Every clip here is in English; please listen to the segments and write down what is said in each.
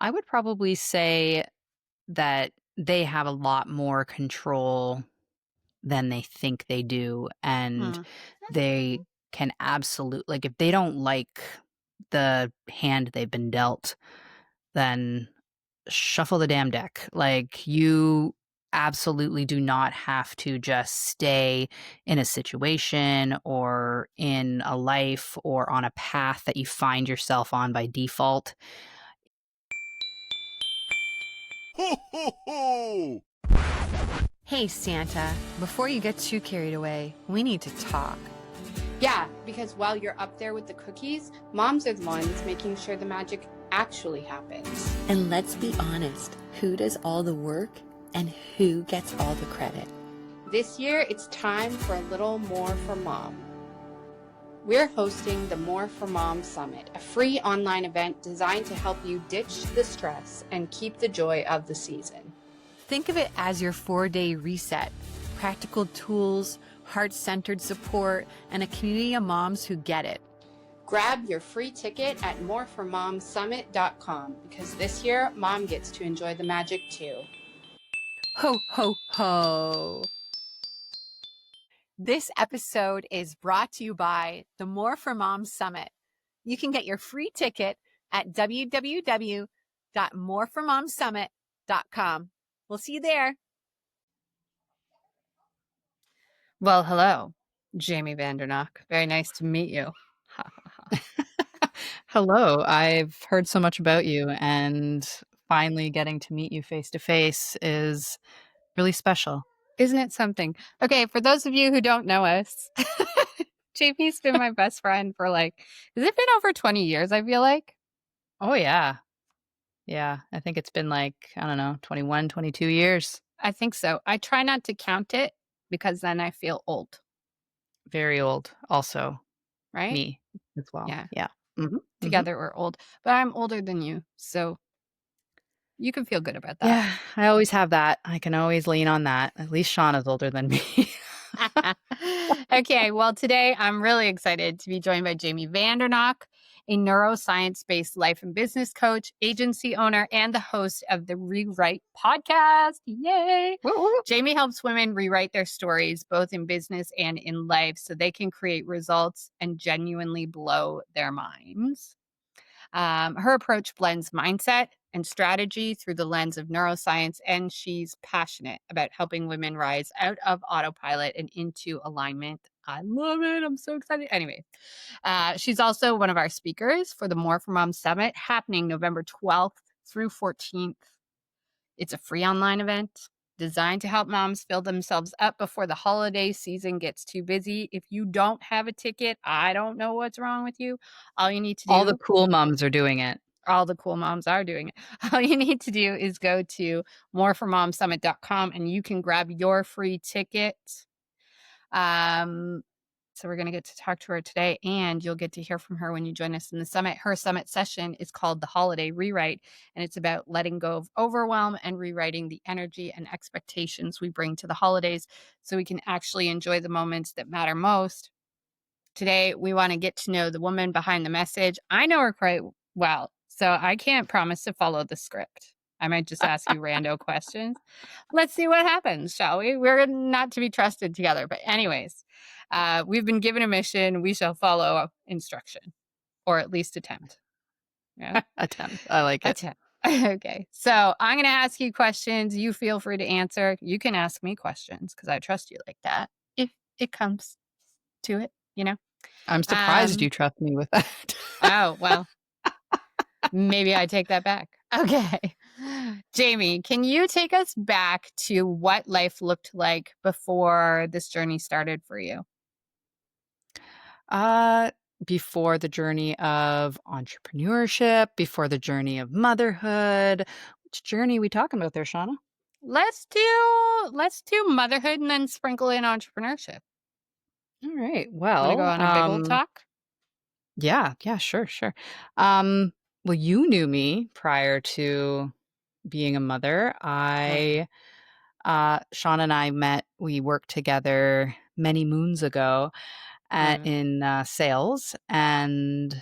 I would probably say that they have a lot more control than they think they do, and Hmm. they can absolute like, if they don't like the hand they've been dealt, then shuffle the damn deck. Like, you absolutely do not have to just stay in a situation or in a life or on a path that you find yourself on by default. Ho, ho, ho! Hey, Santa, before you get too carried away, we need to talk. Yeah, because while you're up there with the cookies, moms are the ones making sure the magic actually happens. And let's be honest, who does all the work and who gets all the credit? This year, it's time for a little more for mom. We're hosting the More for Mom Summit, a free online event designed to help you ditch the stress and keep the joy of the season. Think of it as your 4-day reset. Practical tools, heart-centered support, and a community of moms who get it. Grab your free ticket at moreformomsummit.com because this year, mom gets to enjoy the magic too. Ho, ho, ho. This episode is brought to you by the More for Moms Summit. You can get your free ticket at www.moreformomsummit.com. We'll see you there. Well, hello, Jamie VanderKnokke. Very nice to meet you. Ha, ha, ha. Hello, I've heard so much about you, and finally getting to meet you face to face is really special. Isn't it something? Okay, for those of you who don't know us, JP's been my best friend for has it been over 20 years, I feel like? Oh, yeah. Yeah, I think it's been like, I don't know, 21, 22 years. I think so. I try not to count it because then I feel old, Very old. Also, right? me as well. Yeah. Yeah. Mhm, mhm. Together we're old, but I'm older than you, so you can feel good about that. Yeah, I always have that. I can always lean on that. At least Shauna's older than me. Okay, well, today I'm really excited to be joined by Jamie VanderKnokke, a neuroscience-based life and business coach, agency owner, and the host of the Rewrite podcast. Yay! Woo, woo. Jamie helps women rewrite their stories, both in business and in life, so they can create results and genuinely blow their minds. Her approach blends mindset and strategy through the lens of neuroscience, and she's passionate about helping women rise out of autopilot and into alignment. I love it. I'm so excited. Anyway, she's also one of our speakers for the More for Mom Summit happening November 12th through 14th. It's a free online event designed to help moms fill themselves up before the holiday season gets too busy. If you don't have a ticket, I don't know what's wrong with you. All you need to All the do, cool moms are doing it. all the cool moms are doing it. All you need to do is go to moreformomsummit.com and you can grab your free ticket. Um, so we're going to get to talk to her today, and you'll get to hear from her when you join us in the summit. Her summit session is called the Holiday Rewrite, and it's about letting go of overwhelm and rewriting the energy and expectations we bring to the holidays so we can actually enjoy the moments that matter most. Today, we want to get to know the woman behind the message. I know her quite well, so I can't promise to follow the script. I might just ask you rando questions. Let's see what happens, shall we? We're not to be trusted together. But, anyways, we've been given a mission. We shall follow instruction, or at least attempt. Yeah. Attempt. I like it. Attempt. Okay. So I'm going to ask you questions. You feel free to answer. You can ask me questions because I trust you like that if it comes to it, you know? I'm surprised you trust me with that. Oh, well, maybe I take that back. Okay. Jamie, can you take us back to what life looked like before this journey started for you? Uh, Before the journey of entrepreneurship, before the journey of motherhood. Which journey are we talking about there, Shauna? Let's do motherhood and then sprinkle in entrepreneurship. All right. Want to go Well, on a big old talk? yeah, sure, sure. Well, you knew me prior to being a mother. Shauna and I met, we worked together many moons ago Love it. in sales, and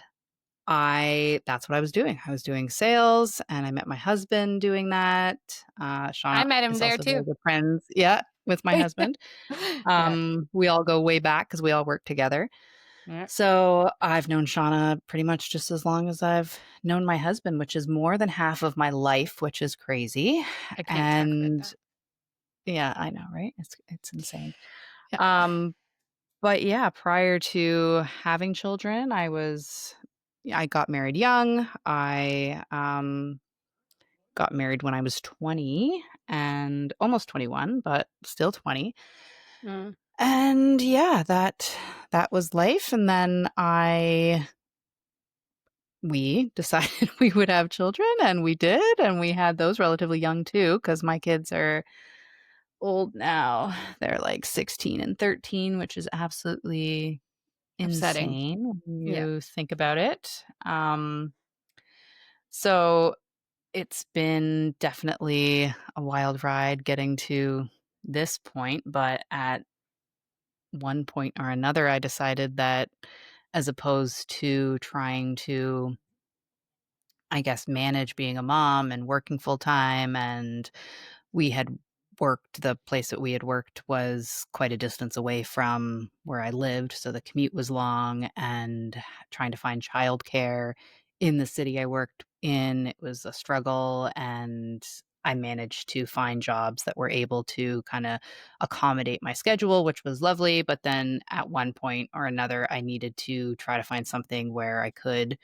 that's what I was doing. I was doing sales, and I met my husband doing that. I Shauna met him is there also very too. good friends, yeah, with my husband. Yeah. We all go way back because we all work together. Yeah. So I've known Shauna pretty much just as long as I've known my husband, which is more than half of my life, which is crazy. I can't talk about And that. yeah, I know, right? It's insane. Yeah. Um, but yeah, prior to having children, I got married young. I got married when I was 20 and almost 21, but still 20. Mm. And yeah, that was life. And then we decided we would have children, and we did, and we had those relatively young too, because my kids are old now. They're like 16 and 13, which is absolutely Upsetting. insane when Yeah. you think about it. So it's been definitely a wild ride getting to this point, but at one point or another, I decided that as opposed to trying to, I guess, manage being a mom and working full time, and we had the place that we had worked was quite a distance away from where I lived, so the commute was long, and trying to find childcare in the city I worked in, it was a struggle, and I managed to find jobs that were able to kinda accommodate my schedule, which was lovely, but then at one point or another, I needed to try to find something where I could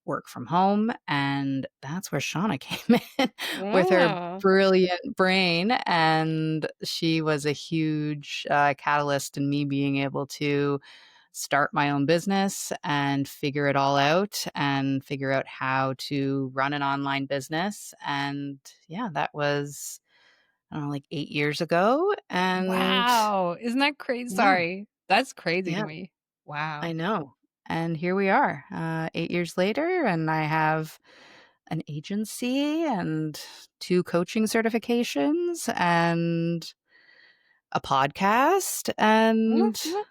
work from home, and that's where Shauna came in with her Wow. brilliant brain, and she was a huge, catalyst in me being able to start my own business and figure it all out and figure out how to run an online business, and yeah, that was, I don't know, like 8 years ago, and Wow. Isn't that crazy? yeah, Sorry. That's crazy to yeah, me. Wow. I know, and here we are, 8 years later, and I have an agency and 2 coaching certifications and a podcast, and Mhm.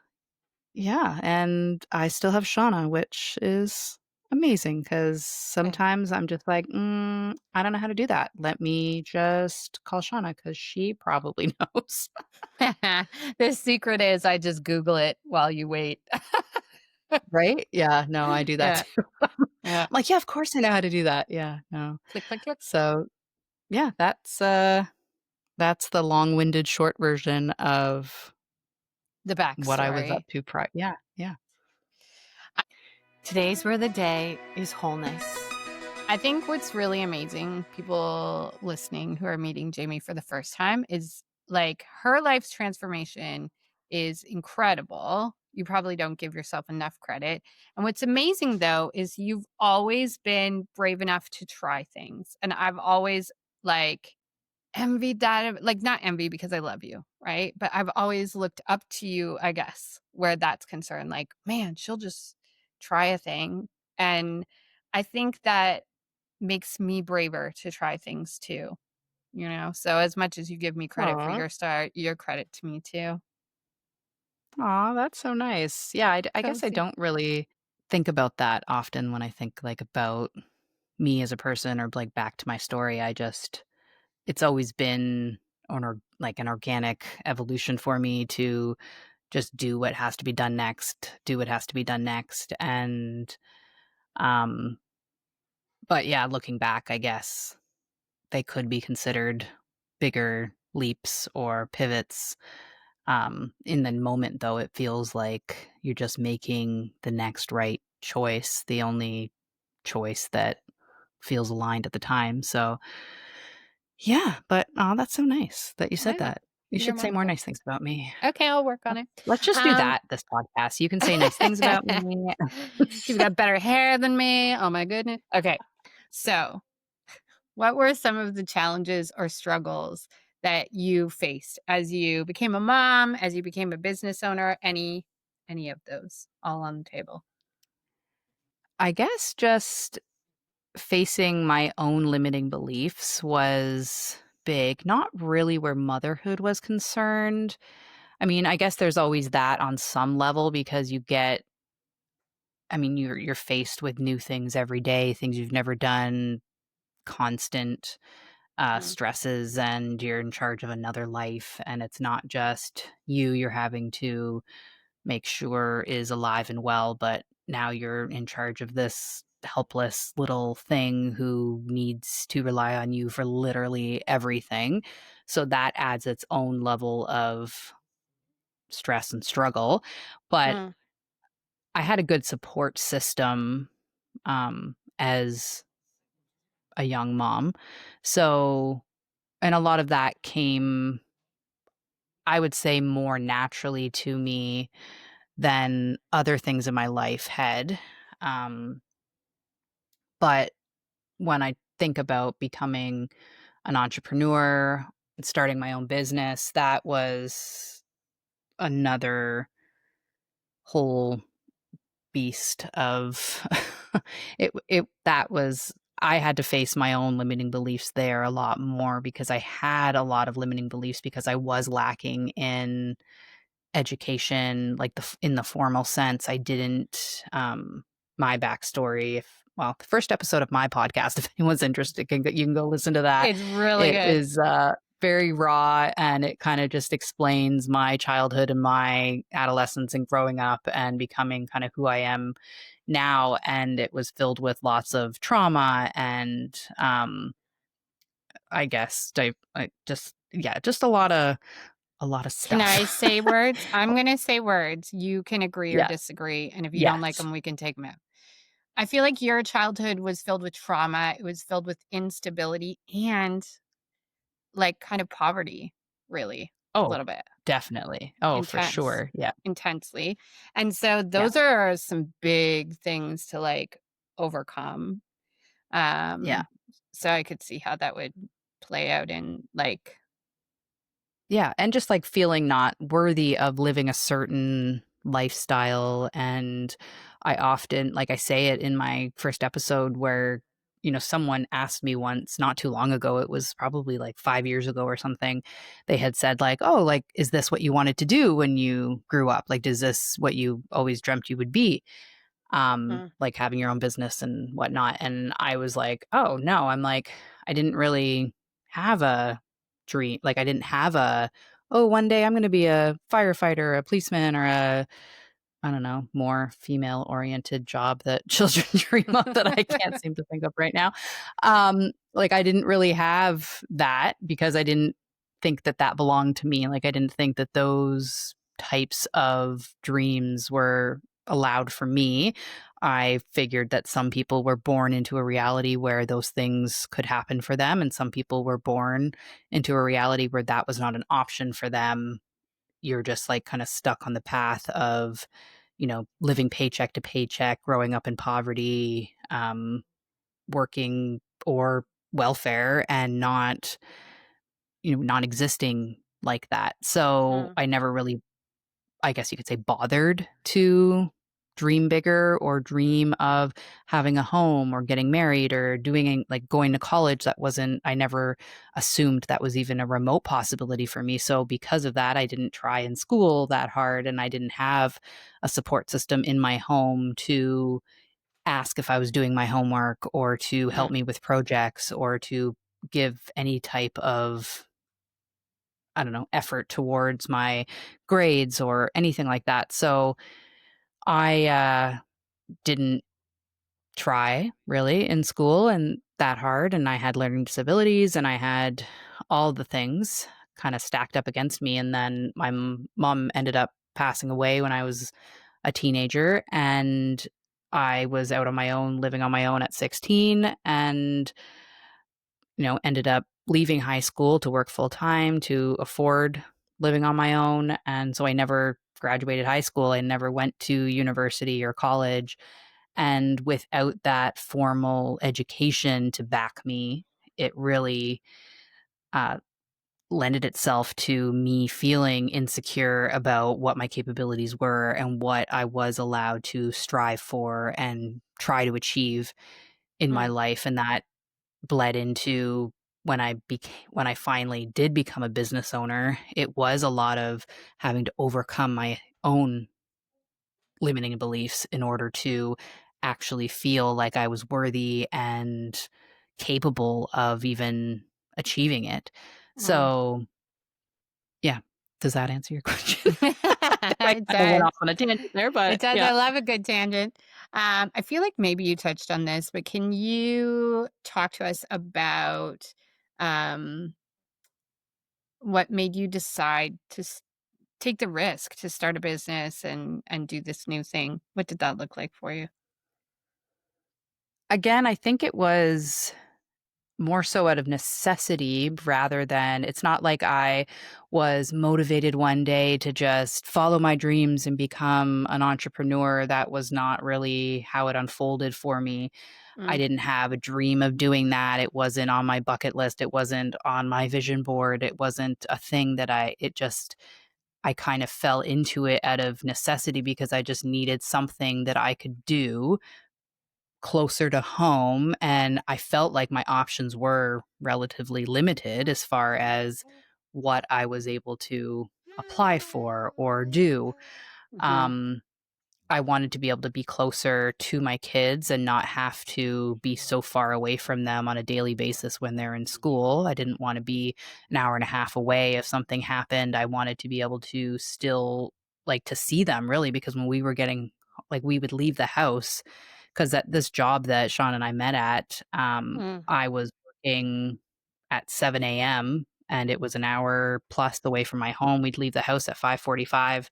yeah, and I still have Shauna, which is amazing because Yeah. sometimes I'm just like, I don't know how to do that. Let me just call Shauna because she probably knows." The secret is I just Google it while you wait. Right? Yeah, no, I do that Yeah. too. I'm Yeah. like, "Yeah, of course I know how to do that." Yeah, no. Click, click, click. So, yeah, that's the long-winded short version of The what I was backstory. up to yeah, yeah. Today's word of the day is wholeness. I think what's really amazing, people listening who are meeting Jamie for the first time, is like her life's transformation is incredible. You probably don't give yourself enough credit. And what's amazing though is you've always been brave enough to try things. And I've always like envied that, like not envy because I love you, right? But I've always looked up to you, I guess, where that's concerned. Like, man, she'll just try a thing. And I think that makes me braver to try things too, you know? So as much as you give me credit for Aw. your start, your credit to me too. Aw, that's so nice. Yeah, I guess I Cozy. don't really think about that often when I think, like, about me as a person or, like, back to my story. It's always been an organic evolution for me to just do what has to be done next, do what has to be done next, and, um but yeah, looking back, I guess they could be considered bigger leaps or pivots. In the moment, though, it feels like you're just making the next right choice, the only choice that feels aligned at the time. So, yeah, but oh, that's so nice that you said Yeah, that. You you're should say more welcome. nice things about me. Okay, I'll work on it. Let's just do Um, that this podcast. You can say nice things about me. you've got better hair than me. Oh my goodness. Okay. So, what were some of the challenges or struggles that you faced as you became a mom, as you became a business owner? Any of those all on the table? I guess just facing my own limiting beliefs was big, not really where motherhood was concerned. I mean, I guess there's always that on some level because you get I mean, you're faced with new things every day, things you've never done, constant Mm. stresses, and you're in charge of another life, and it's not just you're having to make sure is alive and well, but now you're in charge of this helpless little thing who needs to rely on you for literally everything. So that adds its own level of stress and struggle. But Mm. I had a good support system as a young mom. So, and a lot of that came, I would say, more naturally to me than other things in my life had. Um, but when I think about becoming an entrepreneur and starting my own business, that was another whole beast of it that was I had to face my own limiting beliefs there a lot more because I had a lot of limiting beliefs because I was lacking in education, like in the formal sense. I didn't my backstory, if well, the first episode of my podcast, if anyone's interested, you can go listen to that. It's really It good. is very raw, and it kind of just explains my childhood and my adolescence and growing up and becoming kind of who I am now. And it was filled with lots of trauma and I guess just yeah, just a lot of Can stuff. I say words? I'm going to say words. You can agree or Yeah. disagree. And if you don't like Yes. them, we can take them out. I feel like your childhood was filled with trauma. It was filled with instability and like kind of poverty, really, a Oh, little bit definitely. Oh, for intense, sure. Yeah. intensely. And so Yeah. those are some big things to like overcome. Yeah. Um, so I could see how that would play out in like, Yeah, and just, like, feeling not worthy of living a certain lifestyle, and I often like, I say it in my first episode where, someone asked me once not too long ago, it was probably, like, 5 years ago or something, they had said, like, "Oh, like, is this what you wanted to do when you grew up? Like, is this what you always dreamt you would be?" mm, Like, having your own business and whatnot, and I was like, "Oh, no." I'm like, I didn't really have a dream. Like, I didn't have "Oh, one day I'm gonna be a firefighter, a policeman, or a" I don't know, more female-oriented job that children dream of that I can't seem to think of right now. Like, I didn't really have that because I didn't think that that belonged to me. Like, I didn't think that those types of dreams were allowed for me. I figured that some people were born into a reality where those things could happen for them, and some people were born into a reality where that was not an option for them. You're just, like, kinda stuck on the path of, living paycheck to paycheck, growing up in poverty, working or welfare and not, not existing like that. So, mm, I never really, I guess you could say, bothered to dream bigger or dream of having a home or getting married or doing like going to college. That wasn't, I never assumed that was even a remote possibility for me. So because of that, I didn't try in school that hard, and I didn't have a support system in my home to ask if I was doing my homework or to help mm, me with projects or to give any type of, I don't know, effort towards my grades or anything like that. So I didn't try really in school and that hard. And I had learning disabilities and I had all the things kind of stacked up against me. And then my mom ended up passing away when I was a teenager. And I was out on my own, living on my own at 16, and, ended up leaving high school to work full time to afford living on my own. And so I never graduated high school. I never went to university or college. And without that formal education to back me, it really uh, lended itself to me feeling insecure about what my capabilities were and what I was allowed to strive for and try to achieve in my mm. life. And that bled into when I finally did become a business owner. It was a lot of having to overcome my own limiting beliefs in order to actually feel like I was worthy and capable of even achieving it. Mm. So, yeah, does that answer your question? I It kinda went does. off on a tangent there, It but does. yeah. I love a good tangent. I feel like maybe you touched on this, but can you talk to us about um, what made you decide to take the risk to start a business and do this new thing? What did that look like for you? Again, I think it was more so out of necessity rather than it's not like I was motivated one day to just follow my dreams and become an entrepreneur. That was not really how it unfolded for me. I Mm, didn't have a dream of doing that. It wasn't on my bucket list. It wasn't on my vision board. It wasn't a thing that I kind of fell into it out of necessity because I just needed something that I could do closer to home, and I felt like my options were relatively limited as far as what I was able to apply for or do. mhm, Um, I wanted to be able to be closer to my kids and not have to be so far away from them on a daily basis when they're in school. I didn't want to be an hour and a half away if something happened. I wanted to be able to still like to see them really because when we were getting like we would leave the house because at this job that Sean and I met at, mm, I was working at 7 a.m. and it was an hour plus away from my home. We'd leave the house at 5:45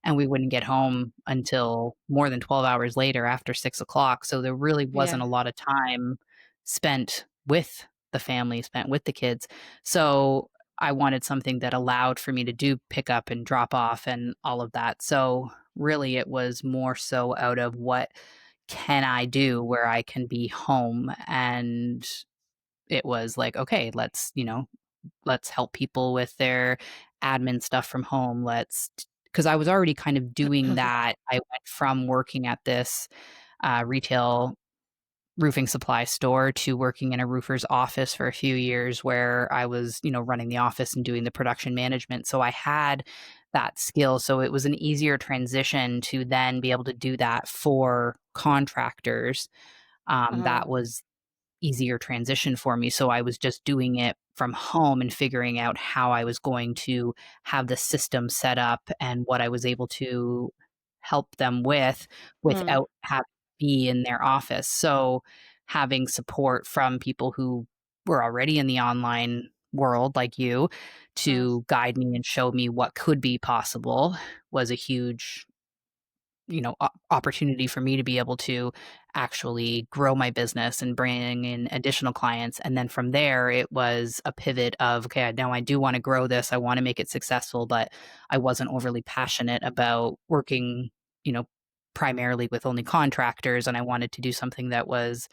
and we wouldn't get home until more than 12 hours later after 6 o'clock. So there really wasn't yeah. a lot of time spent with the family, spent with the kids. So I wanted something that allowed for me to do pick up and drop off and all of that. So really it was more so out of what can I do where I can be home? And it was like, okay, let's help people with their admin stuff from home. Because I was already kind of doing that. I went from working at this retail roofing supply store to working in a roofer's office for a few years where I was, running the office and doing the production management. So I had that skill. So it was an easier transition to then be able to do that for contractors. Uh-huh. That was easier transition for me. So I was just doing it from home and figuring out how I was going to have the system set up and what I was able to help them with Mm, without having to be in their office. So having support from people who were already in the online world like you mm, to guide me and show me what could be possible was a huge opportunity for me to be able to actually grow my business and bring in additional clients. And then from there, it was a pivot of, okay, now I do want to grow this. I want to make it successful, but I wasn't overly passionate about working, you know, primarily with only contractors. And I wanted to do something that was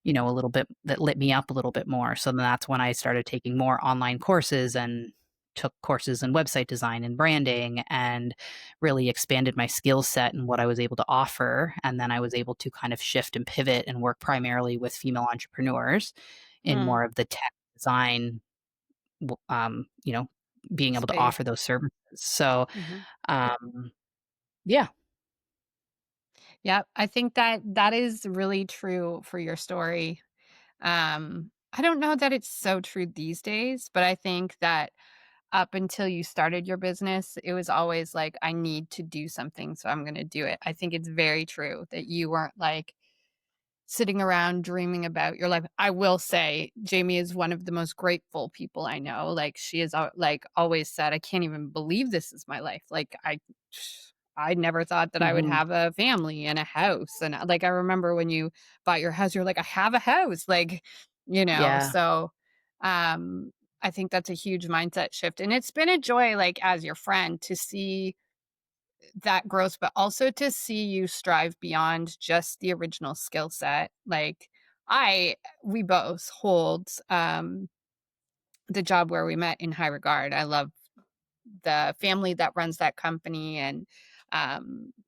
a little bit that lit me up a little bit more. So then that's when I started taking more online courses and took courses in website design and branding and really expanded my skill set and what I was able to offer. And then I was able to kind of shift and pivot and work primarily with female entrepreneurs in mm. more of the tech design, w- um, you know, being able to Space. offer those services. So, Mhm. um, yeah, Yeah, I think that that is really true for your story. I don't know that it's so true these days, but I think that up until you started your business, it was always like, I need to do something, so I'm going to do it. I think it's very true that you weren't like, sitting around dreaming about your life. I will say Jamie is one of the most grateful people I know. Like she is like always said, I can't even believe this is my life. Like I never thought that I would hmm have a family and a house. And like I remember when you bought your house, you're like, I have a house. Like, yeah, so I think that's a huge mindset shift. And it's been a joy, like as your friend, to see that growth, but also to see you strive beyond just the original skill set. Like I we both hold the job where we met in high regard. I love the family that runs that company and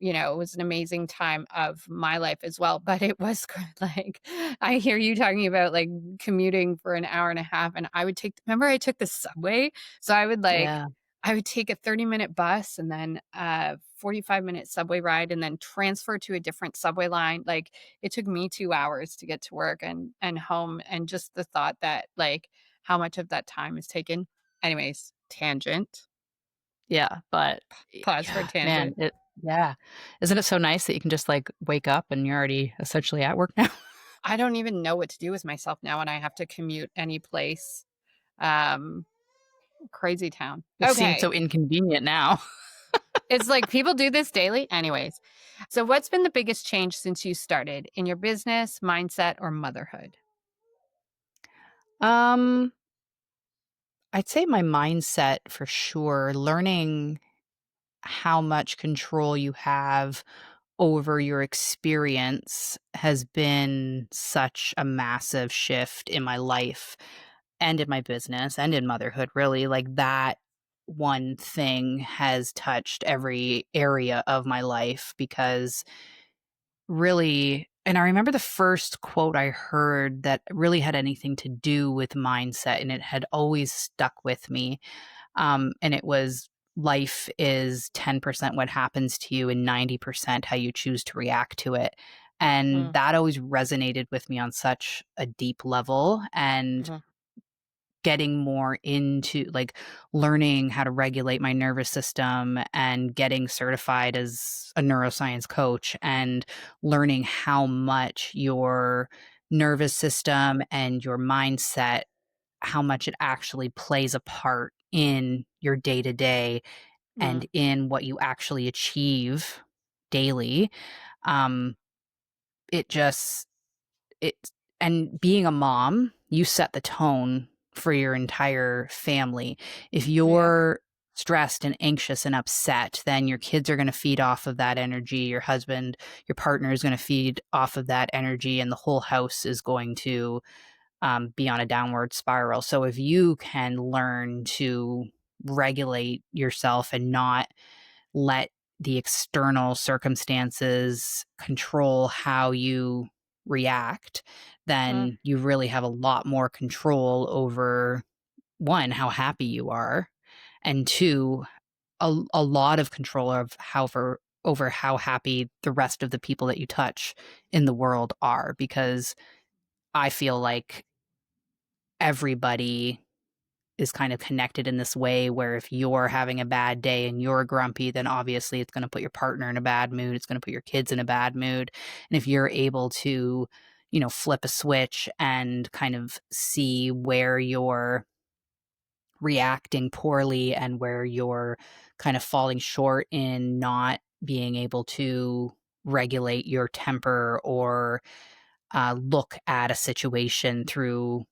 it was an amazing time of my life as well, but it was good. Like I hear you talking about like commuting for an hour and a half and I would take remember I took the subway, so I would like yeah. I would take a 30-minute bus and then a 45-minute subway ride and then transfer to a different subway line. Like, it took me 2 hours to get to work and home, and just the thought that, like, how much of that time is taken. Anyways, tangent. Yeah, but Pause for yeah, man, tangent. yeah. Isn't it so nice that you can just, like, wake up and you're already essentially at work now? I don't even know what to do with myself now when I have to commute any place. Um, Crazy town. It seems so Okay. inconvenient now. It's like people do this daily. Anyways, so what's been the biggest change since you started in your business, mindset, or motherhood? Um, I'd say my mindset for sure, learning how much control you have over your experience has been such a massive shift in my life and in my business and in motherhood, really. Like, that one thing has touched every area of my life because really, and I remember the first quote I heard that really had anything to do with mindset, and it had always stuck with me. And it was, life is 10% what happens to you and 90% how you choose to react to it. And Mm, that always resonated with me on such a deep level. And mhm, getting more into, like, learning how to regulate my nervous system and getting certified as a neuroscience coach and learning how much your nervous system and your mindset, how much it actually plays a part in your day to day mm, and in what you actually achieve daily. Um, it just, it, and being a mom, you set the tone for your entire family. If yeah. you're stressed and anxious and upset, then your kids are going to feed off of that energy. Your husband, your partner is going to feed off of that energy, and the whole house is going to be on a downward spiral. So if you can learn to regulate yourself and not let the external circumstances control how you react, Mm, then you really have a lot more control over, one, how happy you are, and two, a lot of control of how for over how happy the rest of the people that you touch in the world are, because I feel like everybody is kind of connected in this way where if you're having a bad day and you're grumpy, then obviously it's going to put your partner in a bad mood. It's going to put your kids in a bad mood. And if you're able to, flip a switch and kind of see where you're reacting poorly and where you're kind of falling short in not being able to regulate your temper or look at a situation through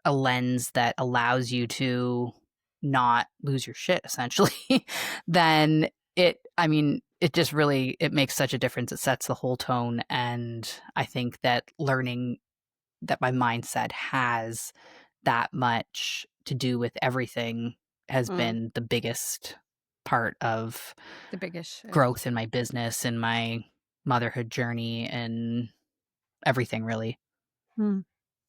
a lens that allows you to not lose your shit essentially, then it just really, it makes such a difference. It sets the whole tone. And I think that learning that my mindset has that much to do with everything has mm, been the biggest part of the biggest growth shift. in my business and my motherhood journey and everything really. Mm,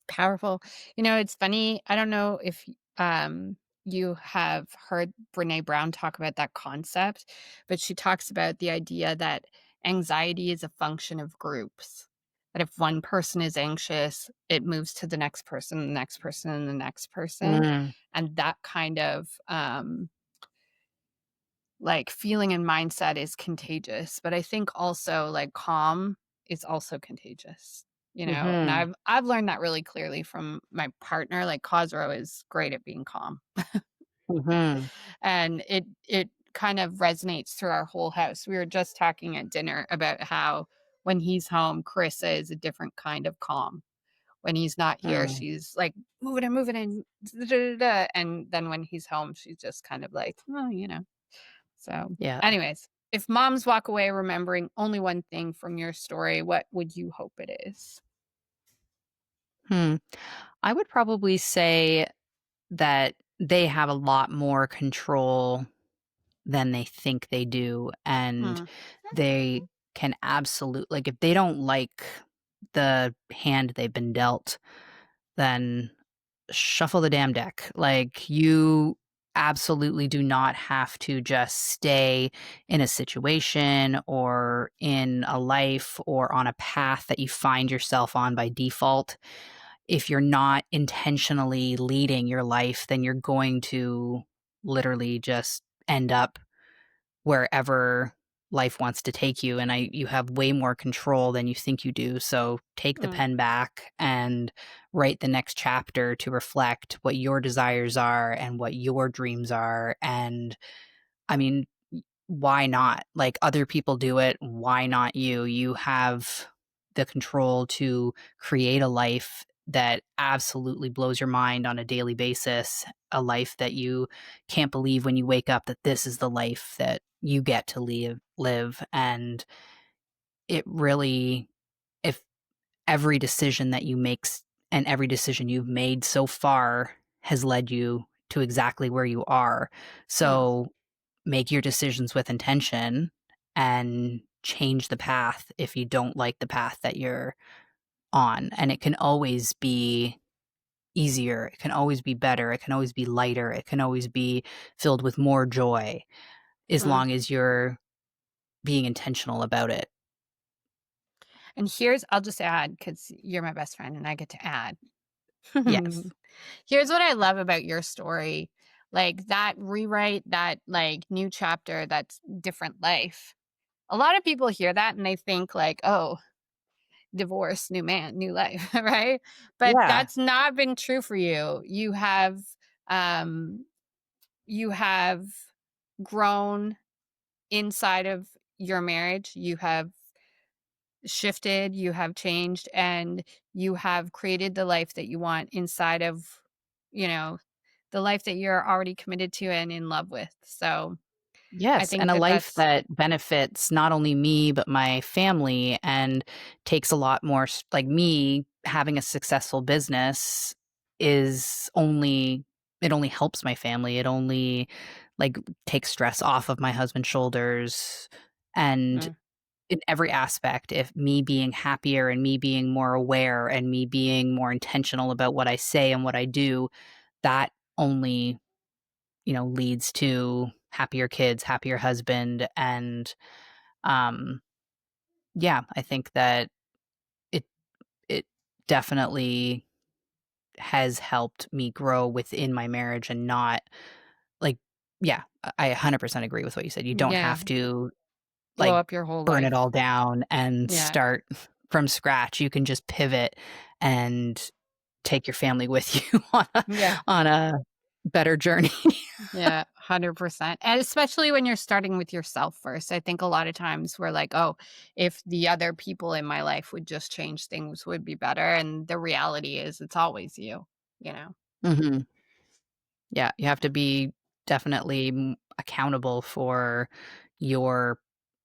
powerful. It's funny. I don't know if um, you have heard Brene Brown talk about that concept, but she talks about the idea that anxiety is a function of groups. That if one person is anxious, it moves to the next person, the next person, and the next person. Mm, And that kind of like feeling and mindset is contagious, but I think also like calm is also contagious, and mhm, I've learned that really clearly from my partner. Like Cosro is great at being calm. mhm, And it kind of resonates through our whole house. We were just talking at dinner about how when he's home, Carissa is a different kind of calm. When he's not here, mm, she's like moving and da, da, da, da. And then when he's home, she's just kind of like, oh. So, yeah. anyways, if moms walk away remembering only one thing from your story, what would you hope it is? Hmm. I would probably say that they have a lot more control than they think they do, and Mm, they can like, if they don't like the hand they've been dealt, then shuffle the damn deck. Like, you absolutely do not have to just stay in a situation or in a life or on a path that you find yourself on by default. If you're not intentionally leading your life, then you're going to literally just end up wherever life wants to take you, and you have way more control than you think you do. So take the Mm, pen back and write the next chapter to reflect what your desires are and what your dreams are. And I mean, why not? Like, other people do it, why not you? You have the control to create a life that absolutely blows your mind on a daily basis, a life that you can't believe when you wake up that this is the life that you get to live. And it really, if every decision that you make and every decision you've made so far has led you to exactly where you are. mm, So make your decisions with intention and change the path if you don't like the path that you're on. And it can always be easier. It can always be better. It can always be lighter. It can always be filled with more joy as mm. long as you're being intentional about it. And I'll just add, because you're my best friend and I get to add. Yes. Here's what I love about your story. Like that rewrite, that like new chapter, that's different life. A lot of people hear that and they think like, oh, divorce, new man, new life, right? But Yeah. that's not been true for you. Um you have grown inside of your marriage. You have shifted, you have changed, and you have created the life that you want inside of, you know, the life that you're already committed to and in love with. So I Yes, and think a that life that's that benefits not only me, but my family, and takes a lot more like, me having a successful business is only it only helps my family. It only, like, takes stress off of my husband's shoulders, and mm, in every aspect, if me being happier and me being more aware and me being more intentional about what I say and what I do, that only, leads to happier kids, happier husband. And um yeah, I think that it it definitely has helped me grow within my marriage and not, like, yeah, I 100% agree with what you said. You don't yeah, have to, blow like, up your whole burn it life. all down and Yeah. start from scratch. You can just pivot and take your family with you Yeah. on a better journey. Yeah, 100%. And especially when you're starting with yourself first. I think a lot of times we're like, oh, if the other people in my life would just change, things would be better. And the reality is it's always you, you know? Mhm. Yeah, you have to be definitely accountable for your,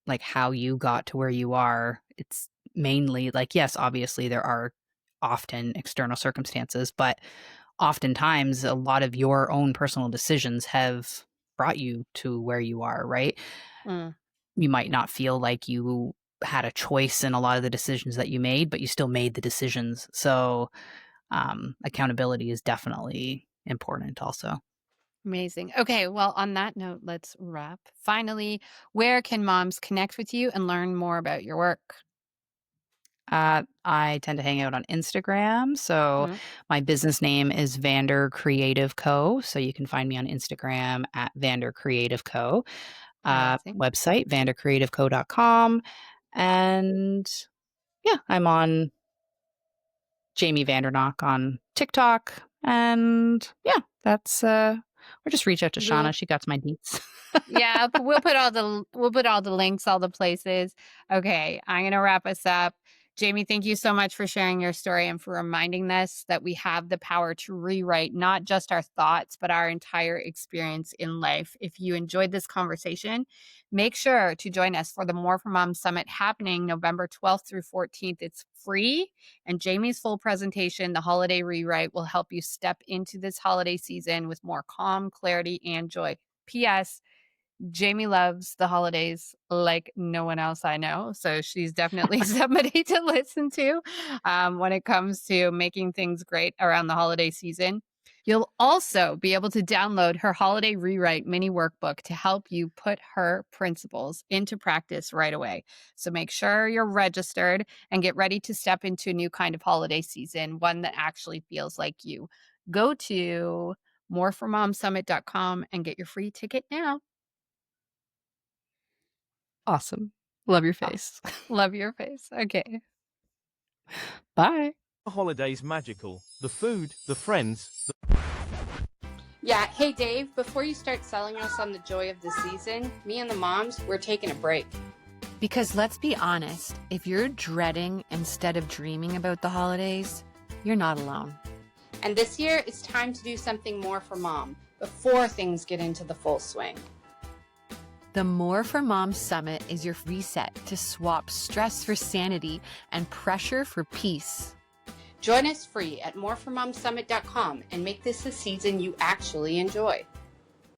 like, how you got to where you are. It's mainly like, yes, obviously there are often external circumstances, but oftentimes a lot of your own personal decisions have brought you to where you are, right? Mm, You might not feel like you had a choice in a lot of the decisions that you made, but you still made the decisions. So, accountability is definitely important also. amazing. Okay, well, on that note, let's wrap. Finally, where can moms connect with you and learn more about your work? I tend to hang out on Instagram. So Mm, my business name is Vander Creative Co. So you can find me on Instagram at Vander Creative Co. amazing. Website, vandercreativeco.com. And yeah, I'm on Jamie VanderKnokke on TikTok. And yeah, or just reach out to We'll Shawna. She got my deets. Yeah, we'll put all the links, all the places. Okay, I'm gonna wrap us up. Jamie, thank you so much for sharing your story and for reminding us that we have the power to rewrite not just our thoughts, but our entire experience in life. If you enjoyed this conversation, make sure to join us for the More for Mom Summit happening November 12th through 14th. It's free, and Jamie's full presentation, The Holiday Rewrite, will help you step into this holiday season with more calm, clarity, and joy. P.S. Jamie loves the holidays like no one else I know. So she's definitely somebody to listen to when it comes to making things great around the holiday season. You'll also be able to download her Holiday Rewrite mini workbook to help you put her principles into practice right away. So make sure you're registered and get ready to step into a new kind of holiday season, one that actually feels like you. Go to moreformomsummit.com and get your free ticket now. Awesome. Love your face. Love your face. Okay. Bye. The holidays magical. The food, the friends, Yeah, hey Dave, before you start selling us on the joy of the season, me and the moms, we're taking a break. Because let's be honest, if you're dreading instead of dreaming about the holidays, you're not alone. And this year, it's time to do something more for mom before things get into the full swing. The More for Mom Summit is your reset to swap stress for sanity and pressure for peace. Join us free at moreformomsummit.com and make this a season you actually enjoy.